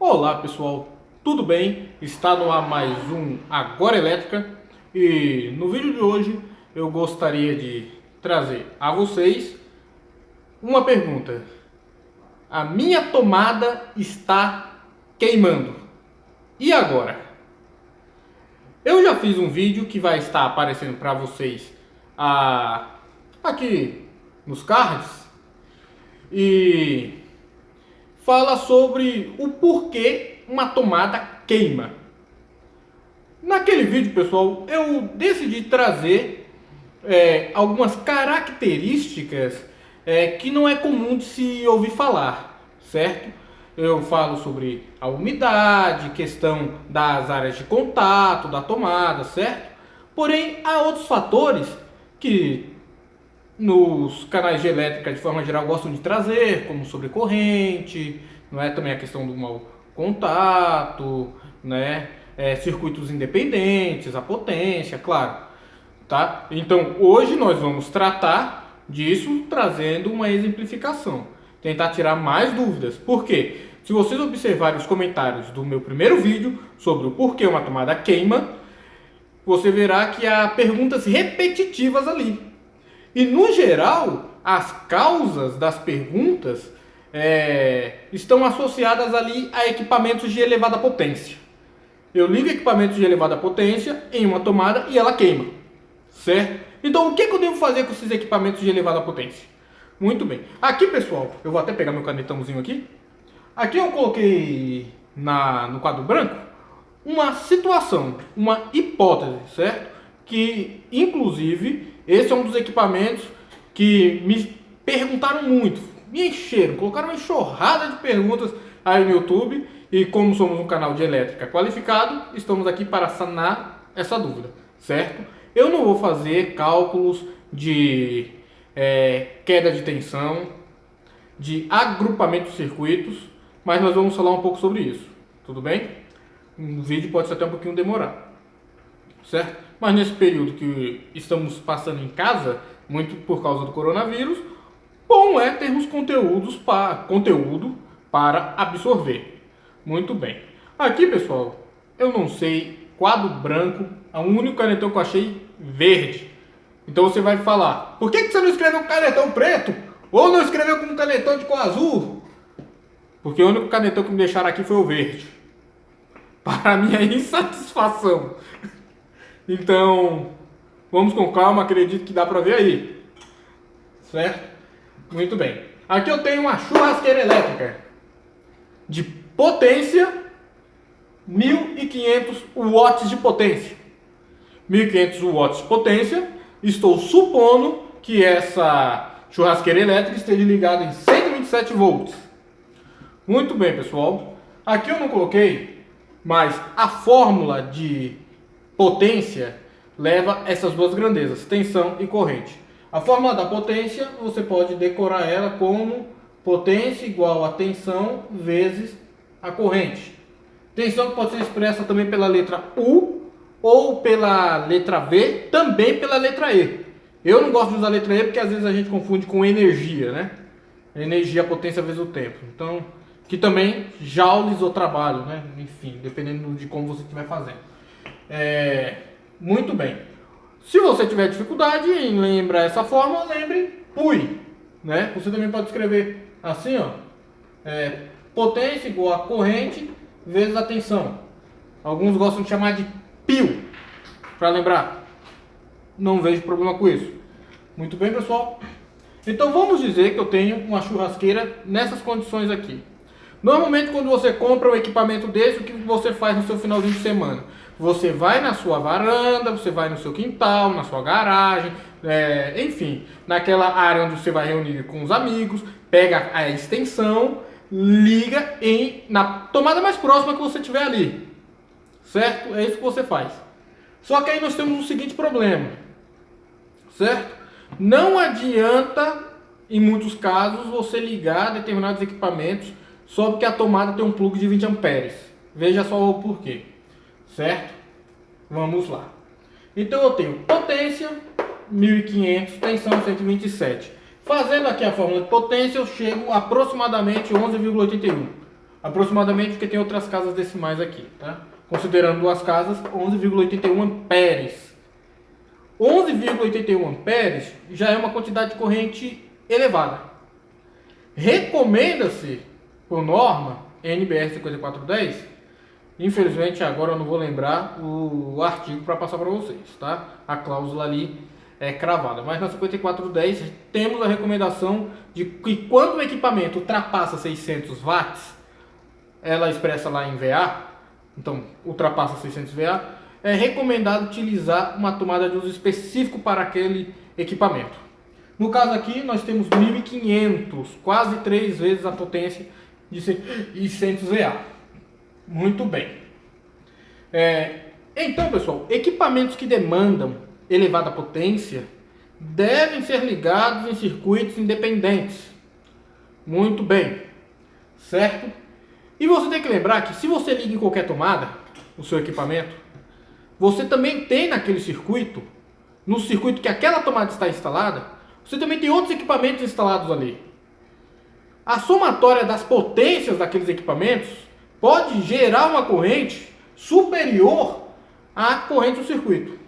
Olá pessoal, tudo bem? Está no ar mais um Agora Elétrica e no vídeo de hoje eu gostaria de trazer a vocês uma pergunta. A minha tomada está queimando. E agora? Eu já fiz um vídeo que vai estar aparecendo para vocês aqui nos cards e fala sobre o porquê uma tomada queima. Naquele vídeo, pessoal, eu decidi trazer algumas características que não é comum de se ouvir falar, certo? Eu falo sobre a umidade, questão das áreas de contato da tomada, certo? Porém, há outros fatores que nos canais de elétrica de forma geral gostam de trazer, como sobrecorrente, não é, também a questão do mau contato, né, circuitos independentes, a potência, claro, tá? Então hoje nós vamos tratar disso trazendo uma exemplificação, tentar tirar mais dúvidas. Por quê? Se vocês observarem os comentários do meu primeiro vídeo sobre o porquê uma tomada queima, você verá que há perguntas repetitivas ali. E no geral, as causas das perguntas estão associadas ali a equipamentos de elevada potência. Eu ligo equipamentos de elevada potência em uma tomada e ela queima, certo? Então o que eu devo fazer com esses equipamentos de elevada potência? Muito bem. Aqui, pessoal, eu vou até pegar meu canetãozinho aqui. Aqui eu coloquei no quadro branco uma situação, uma hipótese, certo? Que, inclusive, esse é um dos equipamentos que me perguntaram muito, me encheram, colocaram uma enxurrada de perguntas aí no YouTube. E como somos um canal de elétrica qualificado, estamos aqui para sanar essa dúvida, certo? Eu não vou fazer cálculos de queda de tensão, de agrupamento de circuitos, mas nós vamos falar um pouco sobre isso, tudo bem? O vídeo pode ser até um pouquinho demorado, certo? Mas nesse período que estamos passando em casa, muito por causa do coronavírus, bom é termos conteúdo para absorver. Muito bem. Aqui, pessoal, eu não sei, quadro branco, o único canetão que eu achei verde. Então você vai falar, por que você não escreveu com canetão preto? Ou não escreveu com um canetão de cor azul? Porque o único canetão que me deixaram aqui foi o verde. Para minha insatisfação. Então, vamos com calma, acredito que dá para ver aí. Certo? Muito bem. Aqui eu tenho uma churrasqueira elétrica de potência 1500 watts de potência. 1500 watts de potência. Estou supondo que essa churrasqueira elétrica esteja ligada em 127 volts. Muito bem, pessoal. Aqui eu não coloquei, mas a fórmula de potência leva essas duas grandezas, tensão e corrente. A fórmula da potência, você pode decorar ela como potência igual a tensão vezes a corrente. Tensão que pode ser expressa também pela letra U ou pela letra V, também pela letra E. Eu não gosto de usar a letra E porque às vezes a gente confunde com energia, né? Energia, potência vezes o tempo. Então, que também joules ou trabalho, né? Enfim, dependendo de como você estiver fazendo. Muito bem. Se você tiver dificuldade em lembrar essa fórmula, lembre PUI, né? Você também pode escrever assim, ó. Potência igual a corrente vezes a tensão. Alguns gostam de chamar de pio, para lembrar. Não vejo problema com isso. Muito bem, pessoal. Então vamos dizer que eu tenho uma churrasqueira nessas condições aqui. Normalmente quando você compra um equipamento desse, o que você faz no seu finalzinho de semana? Você vai na sua varanda, você vai no seu quintal, na sua garagem, enfim, naquela área onde você vai reunir com os amigos, pega a extensão, liga na tomada mais próxima que você tiver ali, certo? É isso que você faz. Só que aí nós temos o seguinte problema, certo? Não adianta, em muitos casos, você ligar determinados equipamentos só porque a tomada tem um plug de 20 amperes. Veja só o porquê, certo? Vamos lá. Então eu tenho potência 1500, tensão 127. Fazendo aqui a fórmula de potência, eu chego aproximadamente 11,81. Aproximadamente, porque tem outras casas decimais aqui, tá? Considerando duas casas, 11,81 amperes. 11,81 amperes já é uma quantidade de corrente elevada. Recomenda-se, por norma, NBR 5410, infelizmente agora eu não vou lembrar o artigo para passar para vocês, tá? A cláusula ali é cravada, mas na 5410 temos a recomendação de que quando o equipamento ultrapassa 600 watts, ela expressa lá em VA, então ultrapassa 600 VA, é recomendado utilizar uma tomada de uso específico para aquele equipamento. No caso aqui nós temos 1500, quase 3 vezes a potência de 600 VA. Muito bem. Então, pessoal, equipamentos que demandam elevada potência devem ser ligados em circuitos independentes. Muito bem, certo? E você tem que lembrar que se você liga em qualquer tomada, o seu equipamento, você também tem naquele circuito, no circuito que aquela tomada está instalada, você também tem outros equipamentos instalados ali. A somatória das potências daqueles equipamentos pode gerar uma corrente superior à corrente do circuito.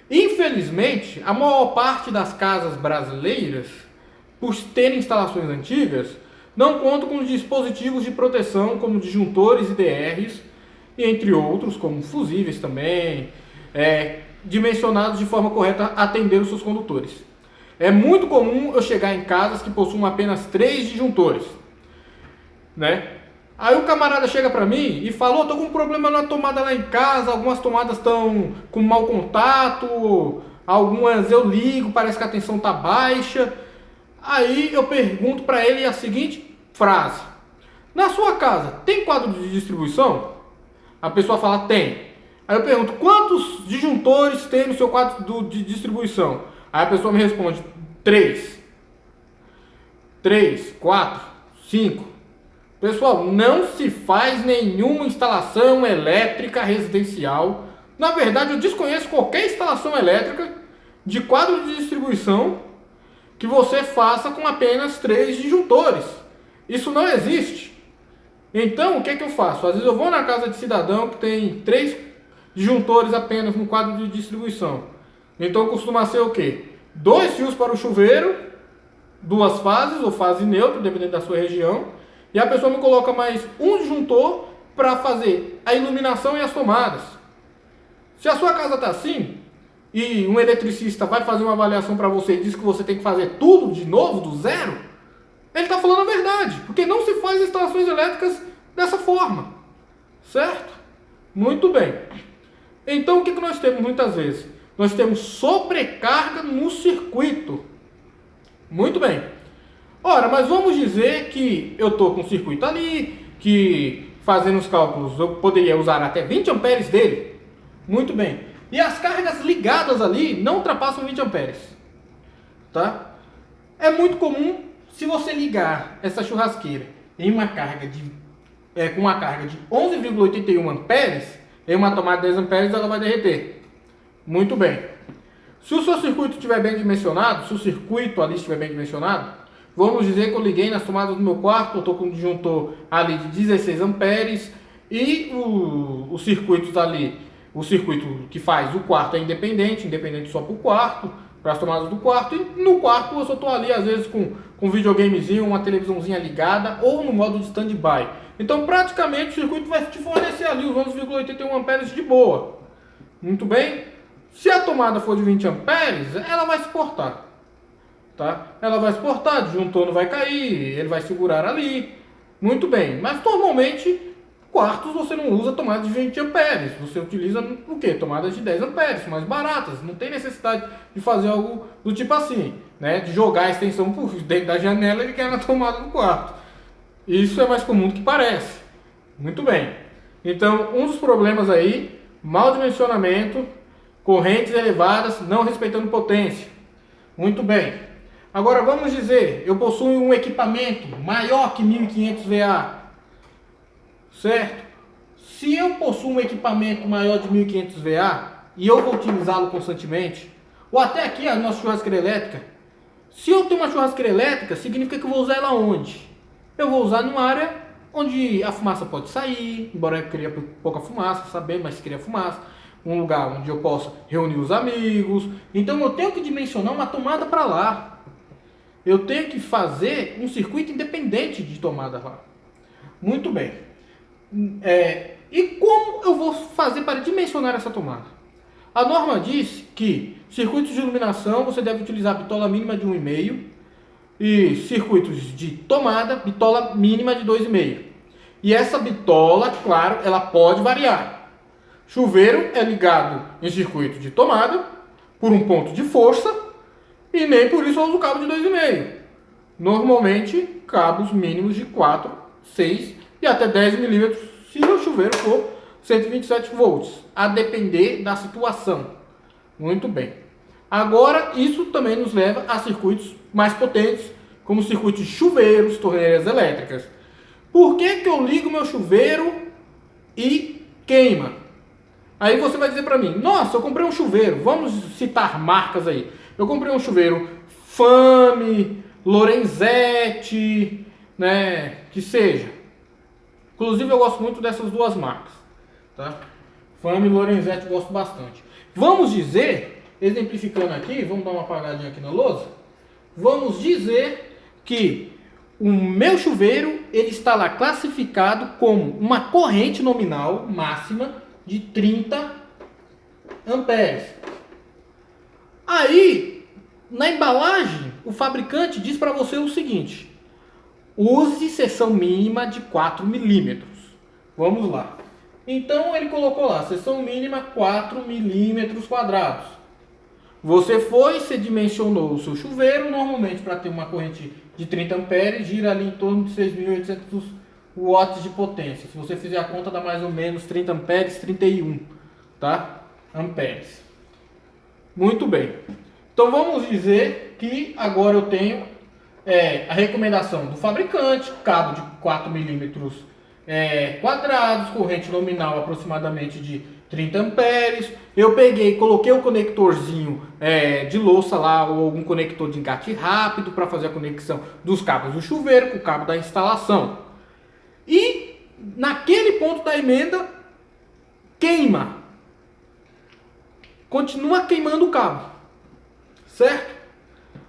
Infelizmente, a maior parte das casas brasileiras, por terem instalações antigas, não contam com dispositivos de proteção como disjuntores e DRs, e entre outros, como fusíveis também, dimensionados de forma correta a atender os seus condutores. É muito comum eu chegar em casas que possuem apenas 3 disjuntores, né? Aí o camarada chega pra mim e falou: tô com um problema na tomada lá em casa, algumas tomadas estão com mau contato, algumas eu ligo, parece que a tensão tá baixa. Aí eu pergunto pra ele a seguinte frase: na sua casa tem quadro de distribuição? A pessoa fala: tem. Aí eu pergunto: quantos disjuntores tem no seu quadro de distribuição? Aí a pessoa me responde: 3, 4, 5. Pessoal, não se faz nenhuma instalação elétrica residencial. Na verdade, eu desconheço qualquer instalação elétrica de quadro de distribuição que você faça com apenas 3 disjuntores. Isso não existe. Então, o que é que eu faço? Às vezes eu vou na casa de cidadão que tem 3 disjuntores apenas no quadro de distribuição. Então costuma ser o quê? 2 fios para o chuveiro, 2 fases ou fase neutra, dependendo da sua região. E a pessoa me coloca mais um disjuntor para fazer a iluminação e as tomadas. Se a sua casa está assim, e um eletricista vai fazer uma avaliação para você e diz que você tem que fazer tudo de novo, do zero, ele está falando a verdade, porque não se faz instalações elétricas dessa forma, certo? Muito bem. Então o que nós temos muitas vezes? Nós temos sobrecarga no circuito. Muito bem. Ora, mas vamos dizer que eu estou com o circuito ali, que fazendo os cálculos eu poderia usar até 20 amperes dele. Muito bem. E as cargas ligadas ali não ultrapassam 20 amperes. Tá? É muito comum, se você ligar essa churrasqueira em uma carga com uma carga de 11,81 amperes, em uma tomada de 10 amperes ela vai derreter. Muito bem. Se o seu circuito estiver bem dimensionado, se o circuito ali estiver bem dimensionado, vamos dizer que eu liguei nas tomadas do meu quarto, eu estou com um disjuntor ali de 16 amperes e os circuitos ali, o circuito que faz o quarto é independente só para o quarto, para as tomadas do quarto, e no quarto eu só estou ali às vezes com um videogamezinho, uma televisãozinha ligada ou no modo de stand-by. Então praticamente o circuito vai te fornecer ali os 11,81 amperes de boa. Muito bem? Se a tomada for de 20 amperes, ela vai suportar. Tá? Ela vai suportar, o disjuntor não vai cair, ele vai segurar ali. Muito bem, mas normalmente quartos você não usa tomadas de 20 amperes, você utiliza o quê? Tomadas de 10 amperes, mais baratas, não tem necessidade de fazer algo do tipo assim, né? De jogar a extensão por dentro da janela e quer na tomada do quarto. Isso é mais comum do que parece. Muito bem. Então, um dos problemas aí, mau dimensionamento, correntes elevadas, não respeitando potência. Muito bem. Agora vamos dizer, eu possuo um equipamento maior que 1500 VA, certo? Se eu possuo um equipamento maior de 1500 VA e eu vou utilizá-lo constantemente, ou até aqui a nossa churrasqueira elétrica, se eu tenho uma churrasqueira elétrica, significa que eu vou usar ela onde? Eu vou usar numa área onde a fumaça pode sair, embora eu queria pouca fumaça, saber, mas queria fumaça. Um lugar onde eu possa reunir os amigos. Então eu tenho que dimensionar uma tomada para lá. Eu tenho que fazer um circuito independente de tomada lá. Muito bem. E como eu vou fazer para dimensionar essa tomada? A norma diz que circuitos de iluminação você deve utilizar bitola mínima de 1,5 e circuitos de tomada, bitola mínima de 2,5. E essa bitola, claro, ela pode variar. Chuveiro é ligado em circuito de tomada por um ponto de força e nem por isso eu uso cabo de 2,5. Normalmente, cabos mínimos de 4, 6 e até 10 milímetros se o chuveiro for 127 volts, a depender da situação. Muito bem. Agora, isso também nos leva a circuitos mais potentes, como circuitos de chuveiros, torneiras elétricas. Por que eu ligo meu chuveiro e queima? Aí você vai dizer para mim, nossa, eu comprei um chuveiro, vamos citar marcas aí. Eu comprei um chuveiro Fame, Lorenzetti, né, que seja. Inclusive eu gosto muito dessas duas marcas, tá? Fame e Lorenzetti eu gosto bastante. Vamos dizer, exemplificando aqui, vamos dar uma apagadinha aqui na lousa. Vamos dizer que o meu chuveiro ele está lá classificado como uma corrente nominal máxima de 30 amperes. Aí, na embalagem, o fabricante diz para você o seguinte: use seção mínima de 4 milímetros. Vamos lá. Então ele colocou lá, seção mínima 4 milímetros quadrados. Você foi, você dimensionou o seu chuveiro, normalmente para ter uma corrente de 30 amperes, gira ali em torno de 6.800 watts de potência. Se você fizer a conta, dá mais ou menos 30 amperes, 31, tá? Amperes. Muito bem. Então vamos dizer que agora eu tenho a recomendação do fabricante, cabo de 4 milímetros quadrados, corrente nominal aproximadamente de 30 amperes. Eu peguei, coloquei o conectorzinho de louça lá, ou algum conector de encarte rápido para fazer a conexão dos cabos do chuveiro com o cabo da instalação. E naquele ponto da emenda, queima. Continua queimando o cabo. Certo?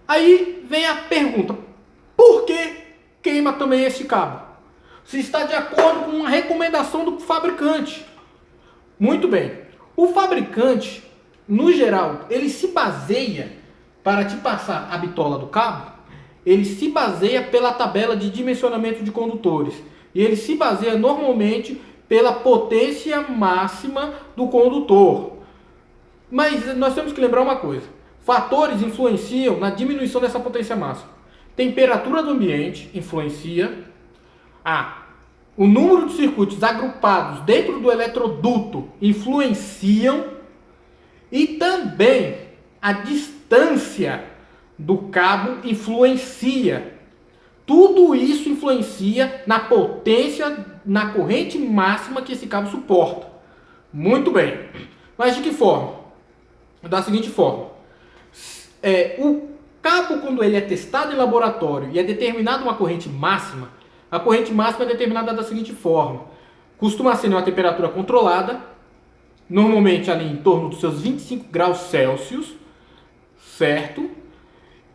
Aí vem a pergunta: por que queima também esse cabo? Se está de acordo com a recomendação do fabricante. Muito bem. O fabricante, no geral, ele se baseia, para te passar a bitola do cabo, ele se baseia pela tabela de dimensionamento de condutores. E ele se baseia normalmente pela potência máxima do condutor. Mas nós temos que lembrar uma coisa. Fatores influenciam na diminuição dessa potência máxima. Temperatura do ambiente influencia. O número de circuitos agrupados dentro do eletroduto influenciam. E também a distância do cabo influencia. Tudo isso influencia na potência, na corrente máxima que esse cabo suporta. Muito bem. Mas de que forma? Da seguinte forma. O cabo, quando ele é testado em laboratório e é determinada uma corrente máxima, a corrente máxima é determinada da seguinte forma. Costuma ser uma temperatura controlada, normalmente ali em torno dos seus 25 graus Celsius, certo?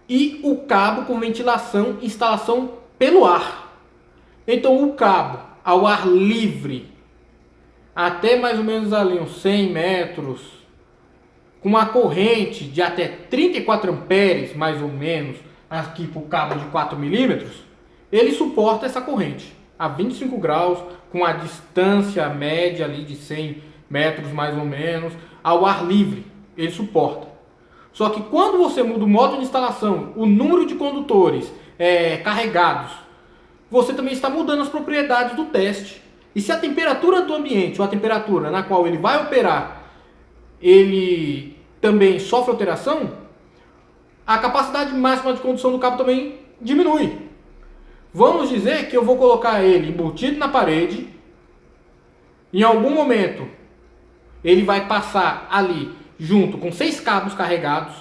E o cabo com ventilação, instalação pelo ar. Então o cabo ao ar livre, até mais ou menos ali uns 100 metros, com uma corrente de até 34 amperes, mais ou menos, aqui para o cabo de 4 milímetros, ele suporta essa corrente a 25 graus, com a distância média ali de 100 metros, mais ou menos, ao ar livre, ele suporta. Só que quando você muda o modo de instalação, o número de condutores carregados, você também está mudando as propriedades do teste. E se a temperatura do ambiente, ou a temperatura na qual ele vai operar, ele também sofre alteração, a capacidade máxima de condução do cabo também diminui. Vamos dizer que eu vou colocar ele embutido na parede, em algum momento ele vai passar ali junto com 6 cabos carregados,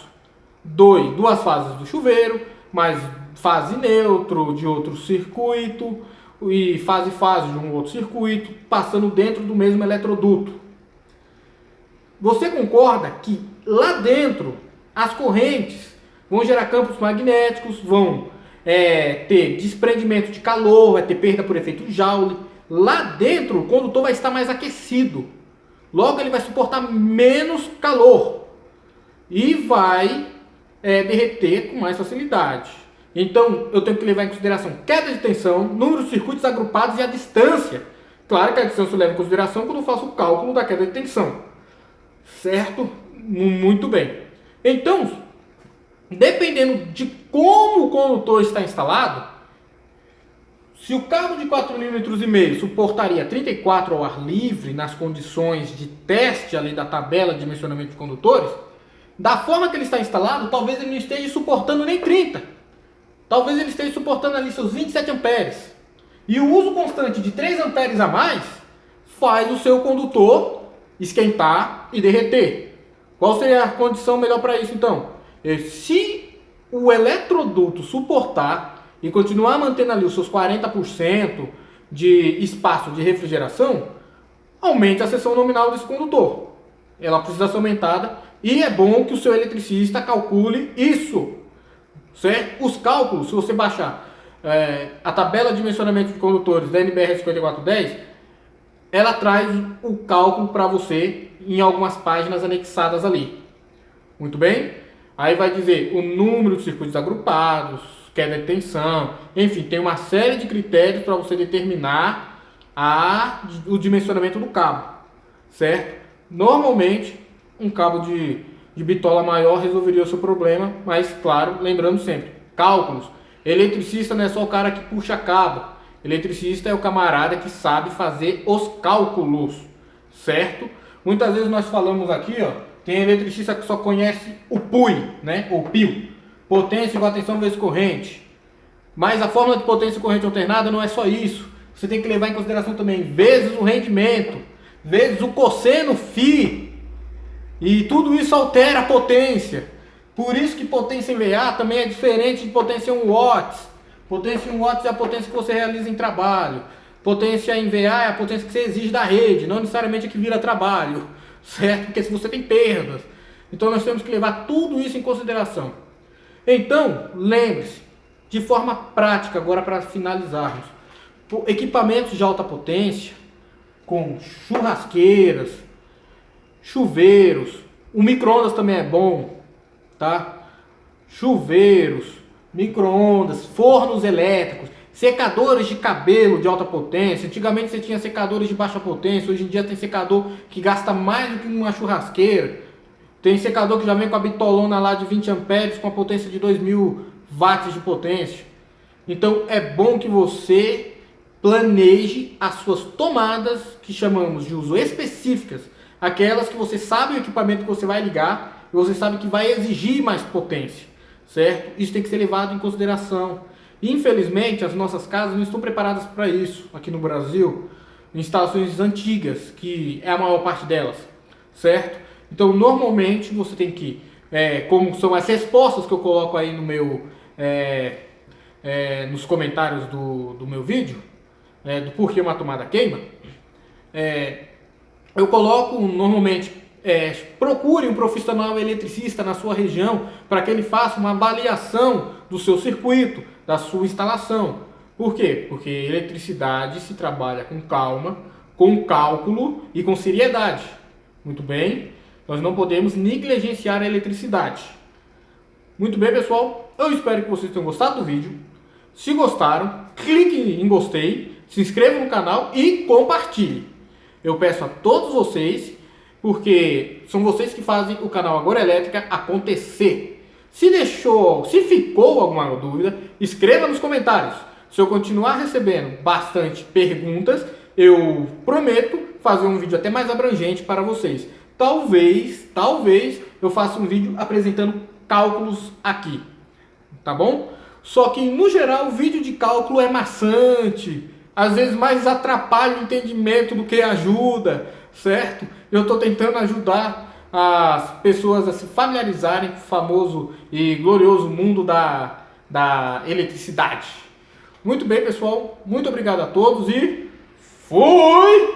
duas fases do chuveiro, mais fase neutro de outro circuito, e fase de um outro circuito, passando dentro do mesmo eletroduto. Você concorda que lá dentro as correntes vão gerar campos magnéticos, vão ter desprendimento de calor, vai ter perda por efeito Joule. Lá dentro o condutor vai estar mais aquecido, logo ele vai suportar menos calor e vai derreter com mais facilidade. Então eu tenho que levar em consideração queda de tensão, número de circuitos agrupados e a distância. Claro que a distância eu levo em consideração quando eu faço o cálculo da queda de tensão. Certo? Muito bem. Então, dependendo de como o condutor está instalado, se o cabo de 4,5 mm suportaria 34 ao ar livre nas condições de teste ali da tabela de dimensionamento de condutores, da forma que ele está instalado, talvez ele não esteja suportando nem 30. Talvez ele esteja suportando ali seus 27 amperes. E o uso constante de 3 amperes a mais faz o seu condutor esquentar e derreter. Qual seria a condição melhor para isso então? Se o eletroduto suportar e continuar mantendo ali os seus 40% de espaço de refrigeração, aumente a seção nominal desse condutor. Ela precisa ser aumentada e é bom que o seu eletricista calcule isso. Certo? Os cálculos, se você baixar a tabela de dimensionamento de condutores da NBR 5410, ela traz o cálculo para você em algumas páginas anexadas ali. Muito bem? Aí vai dizer o número de circuitos agrupados, queda de tensão, enfim, tem uma série de critérios para você determinar o dimensionamento do cabo, certo? Normalmente, um cabo de bitola maior resolveria o seu problema, mas claro, lembrando sempre, cálculos. Eletricista não é só o cara que puxa cabo. Eletricista é o camarada que sabe fazer os cálculos, certo? Muitas vezes nós falamos aqui, ó, tem eletricista que só conhece o PUI, né? Ou PIO, potência igual a tensão vezes corrente. Mas a fórmula de potência e corrente alternada não é só isso. Você tem que levar em consideração também vezes o rendimento, vezes o cosseno φ. E tudo isso altera a potência. Por isso que potência em VA também é diferente de potência em watts. Potência em watts é a potência que você realiza em trabalho. Potência em VA é a potência que você exige da rede, não necessariamente a que vira trabalho, certo? Porque se você tem perdas. Então nós temos que levar tudo isso em consideração. Então, lembre-se, de forma prática, agora para finalizarmos, equipamentos de alta potência, com churrasqueiras, chuveiros, o micro-ondas também é bom, tá? Chuveiros, micro-ondas, fornos elétricos, secadores de cabelo de alta potência. Antigamente você tinha secadores de baixa potência, hoje em dia tem secador que gasta mais do que uma churrasqueira. Tem secador que já vem com a bitolona lá de 20 amperes com a potência de 2.000 watts de potência. Então é bom que você planeje as suas tomadas, que chamamos de uso específicas, aquelas que você sabe o equipamento que você vai ligar e você sabe que vai exigir mais potência, certo? Isso tem que ser levado em consideração. Infelizmente, as nossas casas não estão preparadas para isso aqui no Brasil. Instalações antigas, que é a maior parte delas, certo? Então, normalmente, você tem que, como são as respostas que eu coloco aí no meu, nos comentários do meu vídeo, do porquê uma tomada queima, eu coloco normalmente, procure um profissional eletricista na sua região para que ele faça uma avaliação do seu circuito, da sua instalação. Por quê? Porque eletricidade se trabalha com calma, com cálculo e com seriedade. Muito bem? Nós não podemos negligenciar a eletricidade. Muito bem, pessoal. Eu espero que vocês tenham gostado do vídeo. Se gostaram, clique em gostei, se inscreva no canal e compartilhe. Eu peço a todos vocês, porque são vocês que fazem o canal Agora Elétrica acontecer. Se ficou alguma dúvida, escreva nos comentários. Se eu continuar recebendo bastante perguntas, eu prometo fazer um vídeo até mais abrangente para vocês. Talvez eu faça um vídeo apresentando cálculos aqui, tá bom? Só que no geral o vídeo de cálculo é maçante, às vezes mais atrapalha o entendimento do que ajuda, certo? Eu estou tentando ajudar as pessoas a se familiarizarem com o famoso e glorioso mundo da eletricidade. Muito bem, pessoal. Muito obrigado a todos e fui!